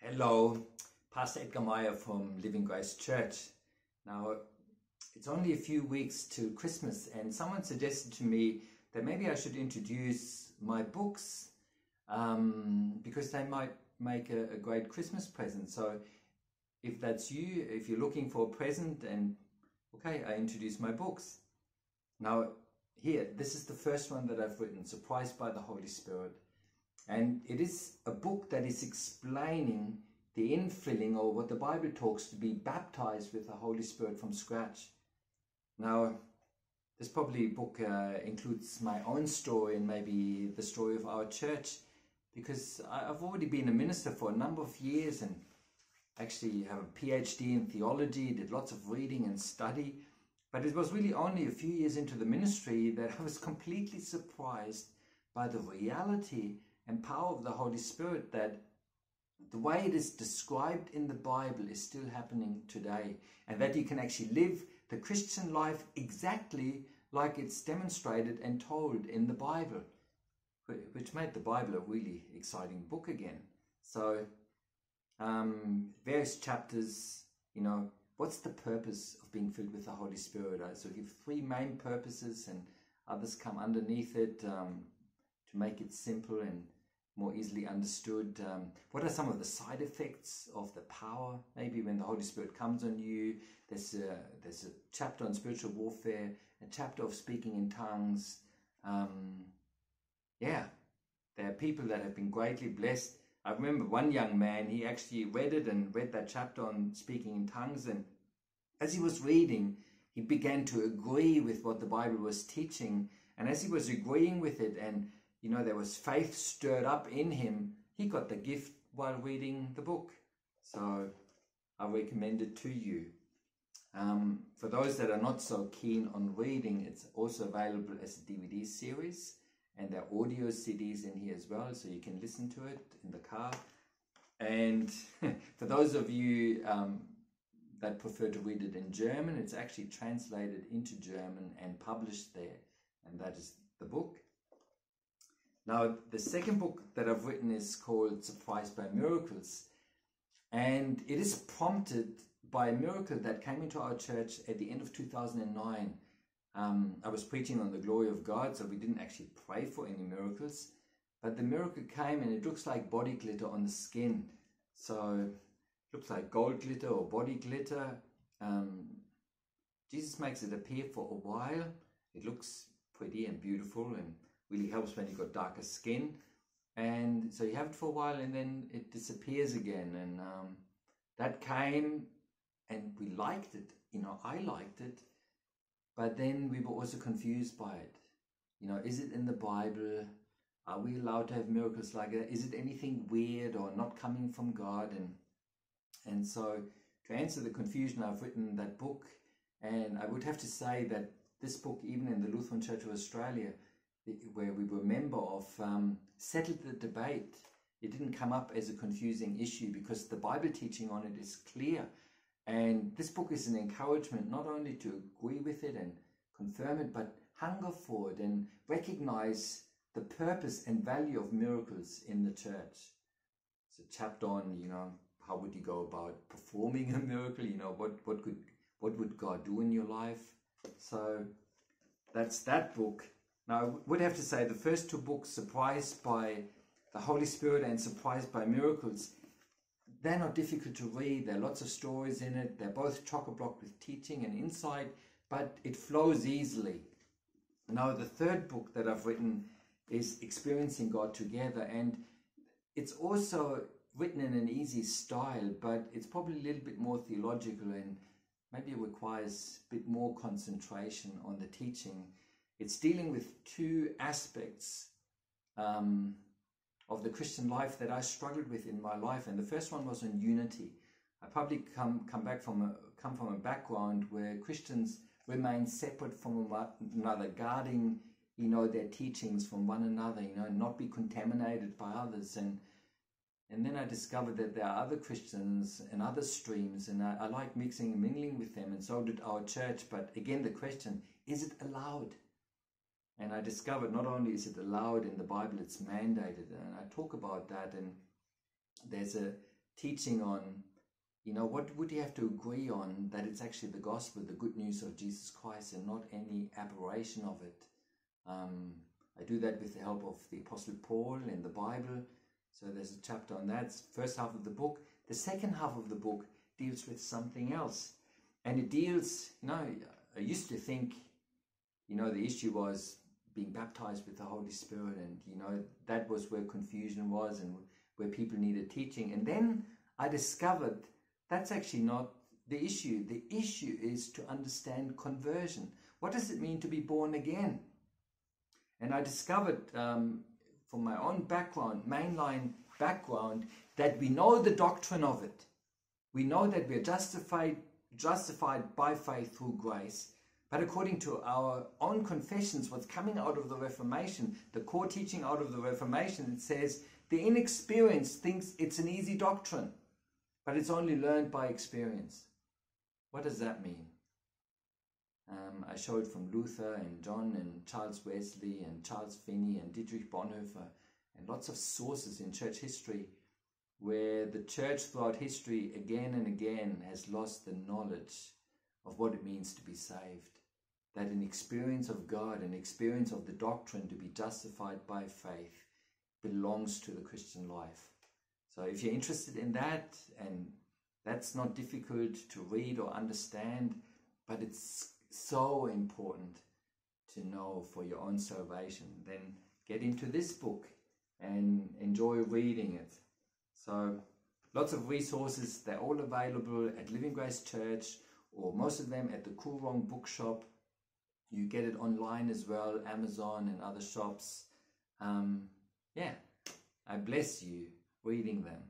Hello, Pastor Edgar from Living Grace Church. Now, it's only a few weeks to Christmas, and someone suggested to me that maybe I should introduce my books because they might make a great Christmas present. So if that's you, if you're looking for a present, and okay, I introduce my books. Now, here, this is the first one that I've written, Surprised by the Holy Spirit. And it is a book that is explaining the infilling, or what the Bible talks to be baptized with the Holy Spirit from scratch. Now, this probably book includes my own story and maybe the story of our church, because I've already been a minister for a number of years and actually have a PhD in theology, did lots of reading and study. But it was really only a few years into the ministry that I was completely surprised by the reality and power of the Holy Spirit, that the way it is described in the Bible is still happening today, and that you can actually live the Christian life exactly like it's demonstrated and told in the Bible, which made the Bible a really exciting book again. So various chapters, what's the purpose of being filled with the Holy Spirit? So give three main purposes, and others come underneath it to make it simple and more easily understood. What are some of the side effects of the power? Maybe when the Holy Spirit comes on you, there's a chapter on spiritual warfare, a chapter of speaking in tongues. There are people that have been greatly blessed. I remember one young man, he actually read that chapter on speaking in tongues, and as he was reading, he began to agree with what the Bible was teaching. And as he was agreeing with it, and there was faith stirred up in him, he got the gift while reading the book. So I recommend it to you. For those that are not so keen on reading, it's also available as a DVD series, and there are audio CDs in here as well, so you can listen to it in the car. And for those of you that prefer to read it in German, it's actually translated into German and published there, and that is the book. Now, the second book that I've written is called Surprised by Miracles, and it is prompted by a miracle that came into our church at the end of 2009. I was preaching on the glory of God, so we didn't actually pray for any miracles, but the miracle came, and it looks like body glitter on the skin. So it looks like gold glitter or body glitter. Jesus makes it appear for a while. It looks pretty and beautiful and really helps when you've got darker skin. And so you have it for a while, and then it disappears again. And that came, and we liked it. I liked it. But then we were also confused by it. Is it in the Bible? Are we allowed to have miracles like that? Is it anything weird or not coming from God? And so to answer the confusion, I've written that book. And I would have to say that this book, even in the Lutheran Church of Australia, where we were a member of, settled the debate. It didn't come up as a confusing issue because the Bible teaching on it is clear. And this book is an encouragement not only to agree with it and confirm it, but hunger for it and recognize the purpose and value of miracles in the church. It's a chapter on, how would you go about performing a miracle? What would God do in your life? So that's that book. Now, I would have to say the first two books, Surprised by the Holy Spirit and Surprised by Miracles, they're not difficult to read. There are lots of stories in it. They're both chock-a-block with teaching and insight, but it flows easily. Now, the third book that I've written is Experiencing God Together, and it's also written in an easy style, but it's probably a little bit more theological, and maybe it requires a bit more concentration on the teaching. It's dealing with two aspects of the Christian life that I struggled with in my life, and the first one was on unity. I probably come from a background where Christians remain separate from one another, guarding their teachings from one another, not be contaminated by others. And then I discovered that there are other Christians and other streams, and I like mixing and mingling with them, and so did our church. But again, the question, is it allowed? And I discovered not only is it allowed in the Bible, it's mandated. And I talk about that, and there's a teaching on, you know, what would you have to agree on that it's actually the gospel, the good news of Jesus Christ, and not any aberration of it. I do that with the help of the Apostle Paul in the Bible. So there's a chapter on that. It's the first half of the book. The second half of the book deals with something else. And it deals, you know, I used to think, you know, the issue was being baptized with the Holy Spirit, and, you know, that was where confusion was and where people needed teaching. And then I discovered that's actually not the issue. The issue is to understand conversion. What does it mean to be born again? And I discovered from my own background, mainline background, that we know the doctrine of it. We know that we are justified by faith through grace. But according to our own confessions, what's coming out of the Reformation, the core teaching out of the Reformation, it says the inexperienced thinks it's an easy doctrine, but it's only learned by experience. What does that mean? I showed from Luther and John and Charles Wesley and Charles Finney and Dietrich Bonhoeffer and lots of sources in church history where the church throughout history again and again has lost the knowledge of what it means to be saved. That an experience of God, an experience of the doctrine to be justified by faith belongs to the Christian life. So if you're interested in that, and that's not difficult to read or understand, but it's so important to know for your own salvation, then get into this book and enjoy reading it. So lots of resources, they're all available at Living Grace Church, or most of them at the Coolwrong Bookshop. You get it online as well, Amazon and other shops. Yeah, I bless you reading them.